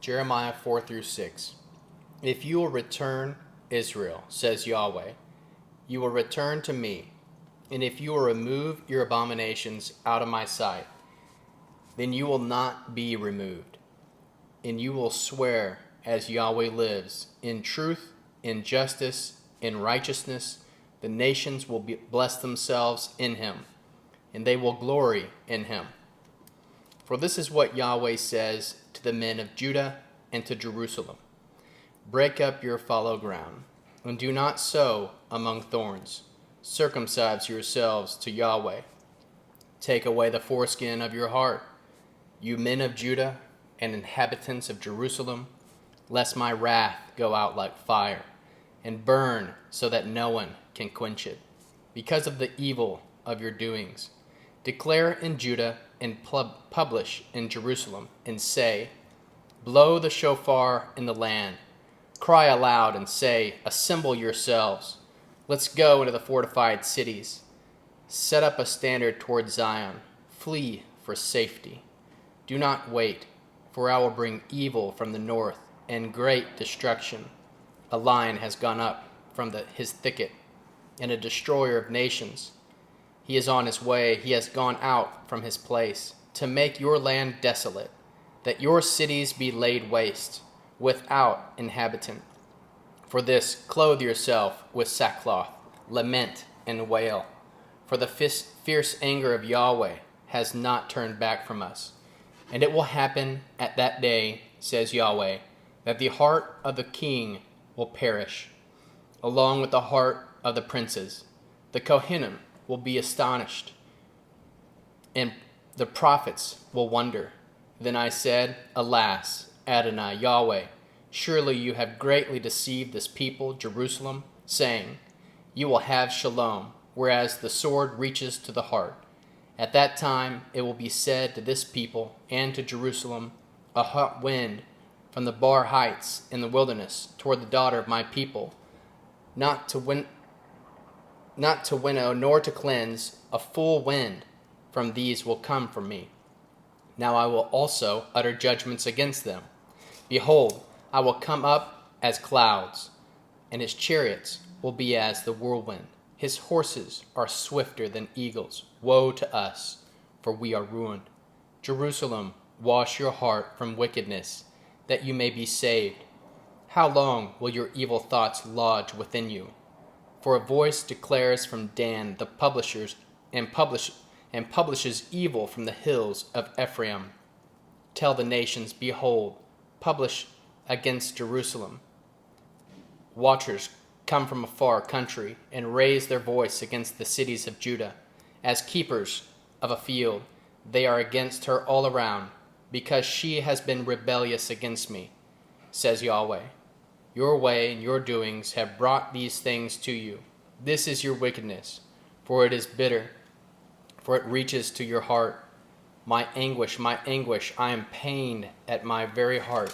Jeremiah 4 through 6. If you will return, Israel, says Yahweh, you will return to me, and if you will remove your abominations out of my sight, then you will not be removed. And you will swear, as Yahweh lives, in truth, in justice, in righteousness, the nations will bless themselves in him, and they will glory in him. For this is what Yahweh says to the men of Judah and to Jerusalem. Break up your fallow ground, and do not sow among thorns. Circumcise yourselves to Yahweh. Take away the foreskin of your heart, you men of Judah and inhabitants of Jerusalem, lest my wrath go out like fire, and burn so that no one can quench it, because of the evil of your doings. Declare in Judah and publish in Jerusalem, and say, blow the shofar in the land. Cry aloud and say, assemble yourselves. Let's go into the fortified cities. Set up a standard toward Zion. Flee for safety. Do not wait, for I will bring evil from the north and great destruction. A lion has gone up from his thicket, and a destroyer of nations. He is on his way, he has gone out from his place, to make your land desolate, that your cities be laid waste, without inhabitant. For this, clothe yourself with sackcloth, lament and wail, for the fierce anger of Yahweh has not turned back from us. And it will happen at that day, says Yahweh, that the heart of the king will perish, along with the heart of the princes. The Kohanim will be astonished, and the prophets will wonder. Then I said, alas, Adonai, Yahweh, surely you have greatly deceived this people, Jerusalem, saying, you will have shalom, whereas the sword reaches to the heart. At that time it will be said to this people and to Jerusalem, a hot wind from the Bar heights in the wilderness toward the daughter of my people, not to winnow nor to cleanse, a full wind from these will come from me. Now I will also utter judgments against them. Behold, I will come up as clouds, and his chariots will be as the whirlwind. His horses are swifter than eagles. Woe to us, for we are ruined. Jerusalem, wash your heart from wickedness, that you may be saved. How long will your evil thoughts lodge within you? For a voice declares from Dan the publishers, and publishes evil from the hills of Ephraim. Tell the nations, behold, publish against Jerusalem. Watchers come from a far country and raise their voice against the cities of Judah. As keepers of a field, they are against her all around, because she has been rebellious against me, says Yahweh. Your way and your doings have brought these things to you. This is your wickedness, for it is bitter, for it reaches to your heart. My anguish, I am pained at my very heart.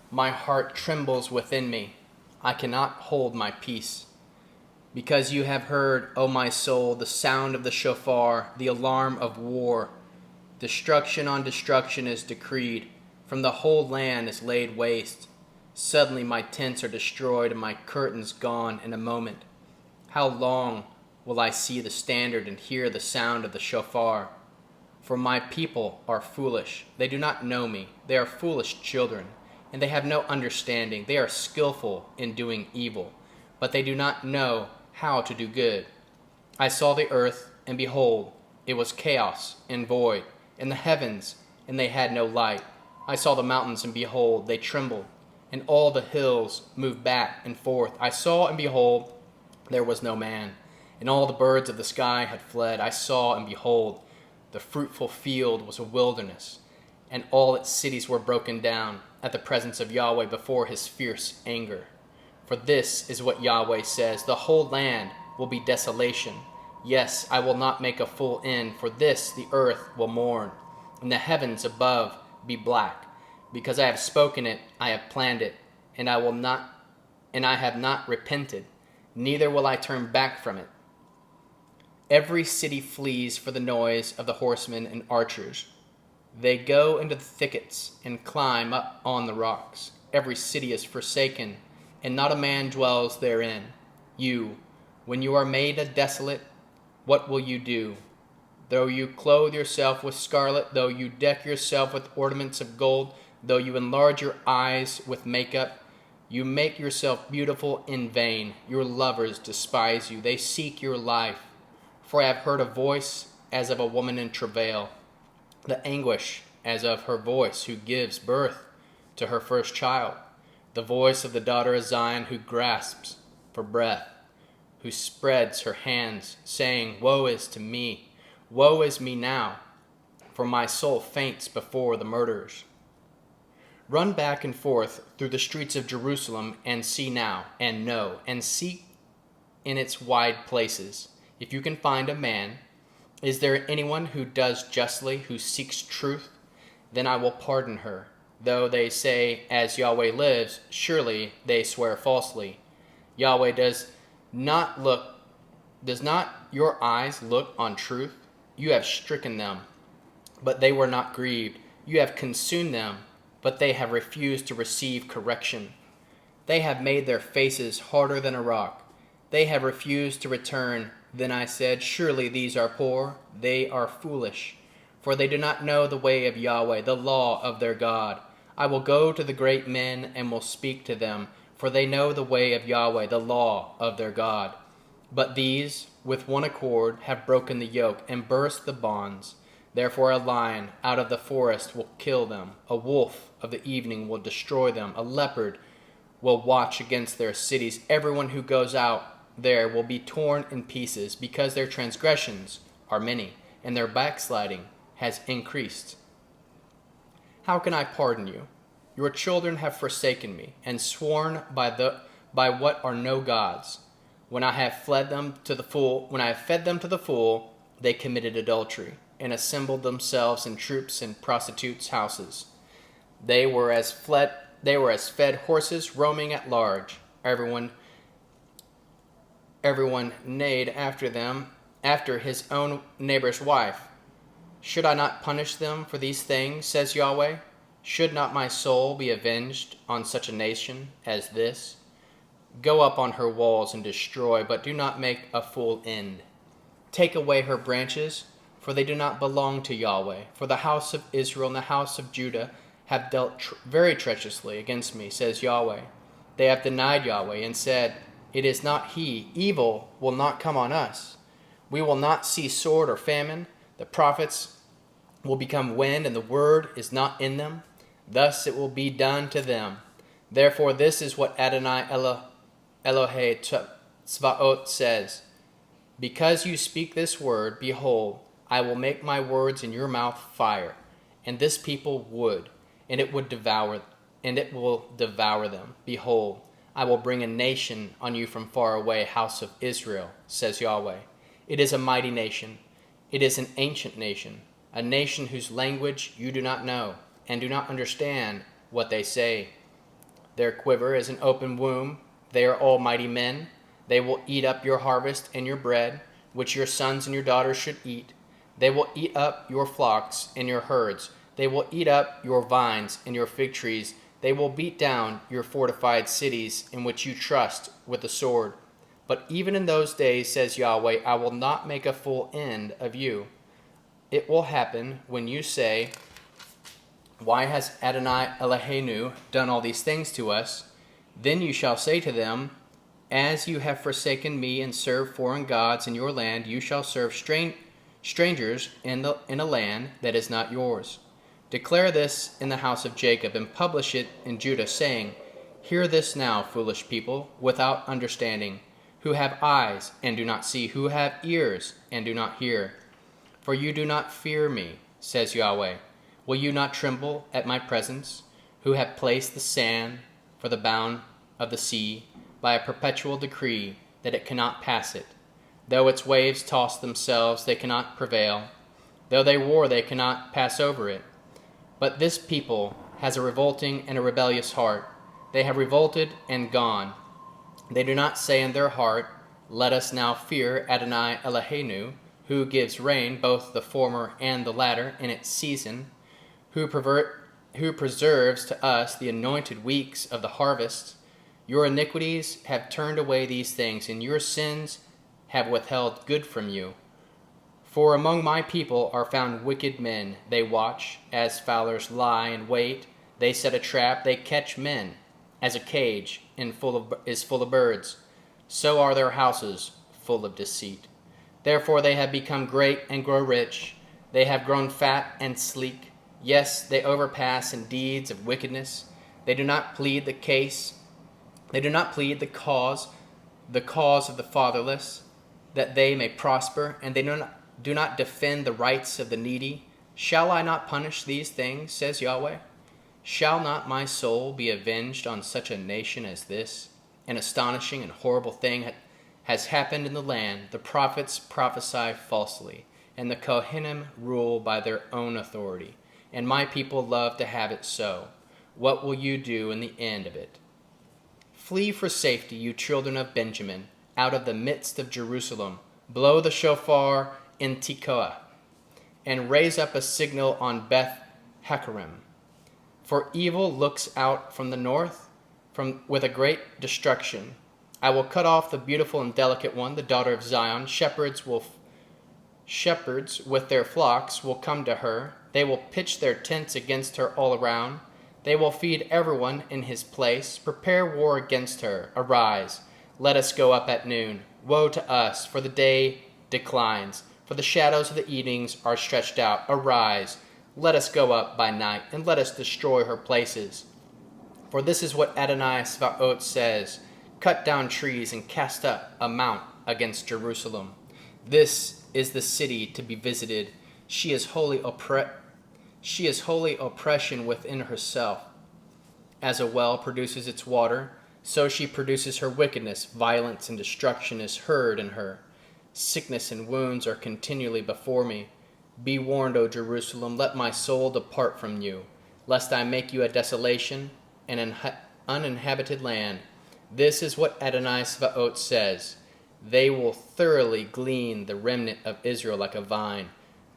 My heart trembles within me. I cannot hold my peace. Because you have heard, O my soul, the sound of the shofar, the alarm of war. Destruction on destruction is decreed. From the whole land is laid waste. Suddenly my tents are destroyed and my curtains gone in a moment. How long will I see the standard and hear the sound of the shofar? For my people are foolish. They do not know me. They are foolish children, and they have no understanding. They are skillful in doing evil, but they do not know how to do good. I saw the earth, and behold, it was chaos and void, and the heavens, and they had no light. I saw the mountains, and behold, they trembled, and all the hills moved back and forth. I saw, and behold, there was no man, and all the birds of the sky had fled. I saw, and behold, the fruitful field was a wilderness, and all its cities were broken down at the presence of Yahweh before his fierce anger. For this is what Yahweh says, the whole land will be desolation. Yes, I will not make a full end, for this the earth will mourn, and the heavens above be black. Because I have spoken it, I have planned it, and I have not repented, neither will I turn back from it. Every city flees for the noise of the horsemen and archers. They go into the thickets and climb up on the rocks. Every city is forsaken, and not a man dwells therein. You, when you are made a desolate, what will you do? Though you clothe yourself with scarlet, though you deck yourself with ornaments of gold, though you enlarge your eyes with makeup, you make yourself beautiful in vain. Your lovers despise you. They seek your life. For I have heard a voice as of a woman in travail, the anguish as of her voice who gives birth to her first child, the voice of the daughter of Zion who grasps for breath, who spreads her hands, saying, Woe is to me, woe is me now, for my soul faints before the murderers. Run back and forth through the streets of Jerusalem and see now, and know, and seek in its wide places. If you can find a man, is there anyone who does justly, who seeks truth? Then I will pardon her. Though they say, As Yahweh lives, surely they swear falsely. Yahweh does not your eyes look on truth? You have stricken them, but they were not grieved. You have consumed them, but they have refused to receive correction. They have made their faces harder than a rock. They have refused to return. Then I said, Surely these are poor. They are foolish, for they do not know the way of Yahweh, the law of their God. I will go to the great men and will speak to them, for they know the way of Yahweh, the law of their God. But these, with one accord, have broken the yoke and burst the bonds. Therefore a lion out of the forest will kill them. A wolf of the evening will destroy them. A leopard will watch against their cities. Everyone who goes out there will be torn in pieces, because their transgressions are many, and their backsliding has increased. How can I pardon you? Your children have forsaken me, and sworn by what are no gods. When I have fed them to the full, they committed adultery, and assembled themselves in troops in prostitutes' houses. They were as fed horses roaming at large. Everyone neighed after them, after his own neighbor's wife. Should I not punish them for these things, says Yahweh? Should not my soul be avenged on such a nation as this? Go up on her walls and destroy, but do not make a full end. Take away her branches, for they do not belong to Yahweh. For the house of Israel and the house of Judah have dealt very treacherously against me, says Yahweh. They have denied Yahweh and said, It is not he. Evil will not come on us. We will not see sword or famine. The prophets will become wind, and the word is not in them. Thus it will be done to them. Therefore this is what Adonai Elohei Tzvaot says. Because you speak this word, behold, I will make my words in your mouth fire, and this people wood, and it will devour them. Behold, I will bring a nation on you from far away, house of Israel, says Yahweh. It is a mighty nation. It is an ancient nation, a nation whose language you do not know, and do not understand what they say. Their quiver is an open womb. They are all mighty men. They will eat up your harvest and your bread, which your sons and your daughters should eat. They will eat up your flocks and your herds. They will eat up your vines and your fig trees. They will beat down your fortified cities in which you trust with the sword. But even in those days, says Yahweh, I will not make a full end of you. It will happen when you say, Why has Adonai Eloheinu done all these things to us? Then you shall say to them, As you have forsaken me and served foreign gods in your land, you shall serve strangers in a land that is not yours. Declare this in the house of Jacob, and publish it in Judah, saying, Hear this now, foolish people, without understanding, who have eyes and do not see, who have ears and do not hear. For you do not fear me, says Yahweh. Will you not tremble at my presence, who have placed the sand for the bound of the sea, by a perpetual decree that it cannot pass it? Though its waves toss themselves, they cannot prevail. Though they war, they cannot pass over it. But this people has a revolting and a rebellious heart. They have revolted and gone. They do not say in their heart, Let us now fear Adonai Eloheinu, who gives rain, both the former and the latter, in its season, who preserves to us the anointed weeks of the harvest. Your iniquities have turned away these things, and your sins have withheld good from you. For among my people are found wicked men. They watch, as fowlers lie in wait. They set a trap, they catch men, as a cage is full of birds. So are their houses full of deceit. Therefore they have become great and grow rich. They have grown fat and sleek. Yes, they overpass in deeds of wickedness. They do not plead the cause, the cause of the fatherless, that they may prosper, and they do not defend the rights of the needy. Shall I not punish these things, says Yahweh? Shall not my soul be avenged on such a nation as this? An astonishing and horrible thing has happened in the land. The prophets prophesy falsely, and the Kohanim rule by their own authority. And my people love to have it so. What will you do in the end of it? Flee for safety, you children of Benjamin, out of the midst of Jerusalem. Blow the shofar in Tekoa, and raise up a signal on Beth Hakerem. For evil looks out from the north, with a great destruction. I will cut off the beautiful and delicate one, the daughter of Zion. Shepherds with their flocks will come to her. They will pitch their tents against her all around. They will feed everyone in his place. Prepare war against her. Arise, let us go up at noon. Woe to us, for the day declines, for the shadows of the evenings are stretched out. Arise, let us go up by night, and let us destroy her places. For this is what Adonai Svaot says, cut down trees and cast up a mount against Jerusalem. This is the city to be visited. She is holy oppression within herself. As a well produces its water, so she produces her wickedness. Violence and destruction is heard in her. Sickness and wounds are continually before me. Be warned, O Jerusalem, let my soul depart from you, lest I make you a desolation and an uninhabited land. This is what Adonai Svaot says. They will thoroughly glean the remnant of Israel like a vine.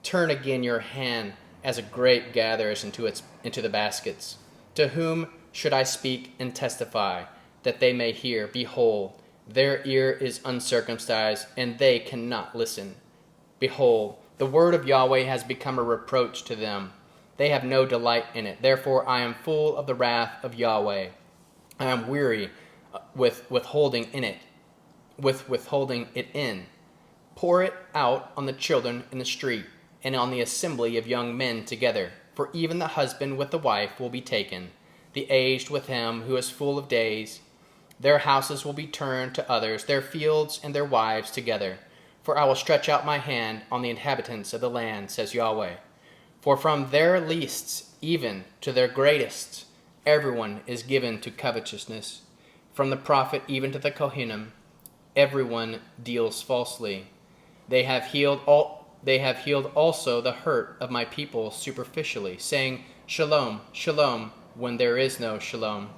Turn again your hand as a grape gathers into the baskets. To whom should I speak and testify, that they may hear? Behold, their ear is uncircumcised, and they cannot listen. Behold, the word of Yahweh has become a reproach to them. They have no delight in it. Therefore I am full of the wrath of Yahweh. I am weary with withholding it in. Pour it out on the children in the street, and on the assembly of young men together. For even the husband with the wife will be taken, the aged with him who is full of days. Their houses will be turned to others, their fields and their wives together. For I will stretch out my hand on the inhabitants of the land, says Yahweh. For from their leasts even to their greatest, everyone is given to covetousness. From the prophet even to the Kohanim, everyone deals falsely. They have healed also the hurt of my people superficially, saying, Shalom, Shalom, when there is no Shalom.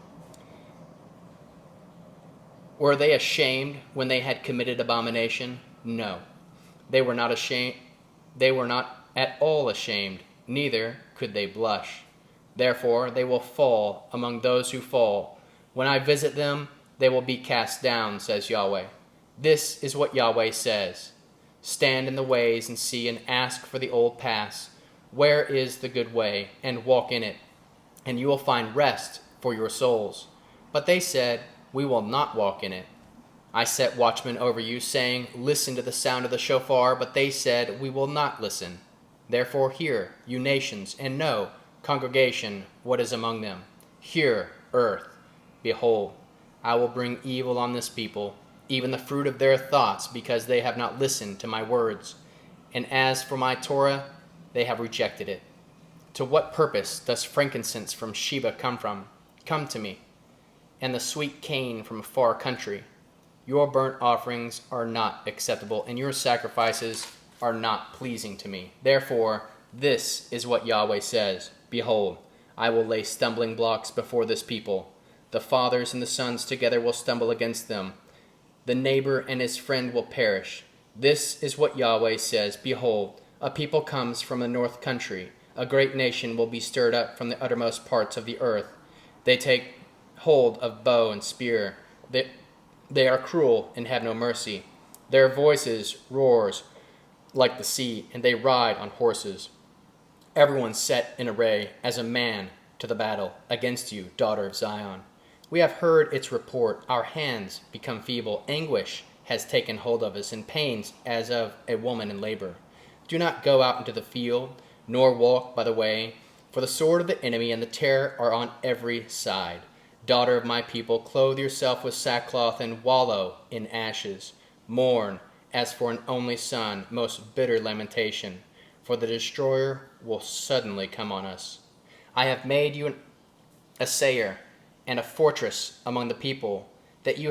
Were they ashamed when they had committed abomination? No, they were not ashamed. They were not at all ashamed, neither could they blush. Therefore they will fall among those who fall. When I visit them, they will be cast down, says Yahweh. This is what Yahweh says. Stand in the ways and see, and ask for the old paths. Where is the good way? And walk in it, and you will find rest for your souls. But they said, we will not walk in it. I set watchmen over you, saying, listen to the sound of the shofar. But they said, we will not listen. Therefore hear, you nations, and know, congregation, what is among them. Hear, earth. Behold, I will bring evil on this people, even the fruit of their thoughts, because they have not listened to my words. And as for my Torah, they have rejected it. To what purpose does frankincense from Sheba come from? Come to me, and the sweet cane from a far country. Your burnt offerings are not acceptable, and your sacrifices are not pleasing to me. Therefore, this is what Yahweh says. Behold, I will lay stumbling blocks before this people. The fathers and the sons together will stumble against them. The neighbor and his friend will perish. This is what Yahweh says. Behold, a people comes from the north country, A great nation will be stirred up from the uttermost parts of the earth. They take hold of bow and spear. They are cruel and have no mercy. Their voices roars like the sea, and they ride on horses. Everyone set in array as a man to the battle against you, daughter of Zion. We have heard its report. Our hands become feeble. Anguish has taken hold of us, and pains as of a woman in labor. Do not go out into the field, nor walk by the way, for the sword of the enemy and the terror are on every side. Daughter of my people, clothe yourself with sackcloth and wallow in ashes. Mourn as for an only son, most bitter lamentation, for the destroyer will suddenly come on us. I have made you a sayer and a fortress among the people, that you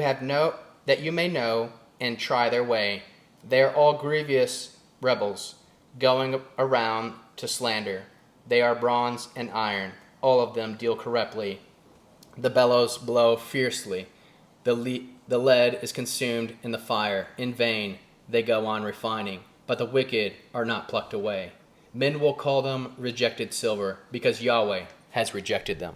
may know and try their way. They are all grievous rebels, going around to slander. They are bronze and iron. All of them deal corruptly. The bellows blow fiercely. The lead is consumed in the fire. In vain they go on refining, but the wicked are not plucked away. Men will call them rejected silver, because Yahweh has rejected them.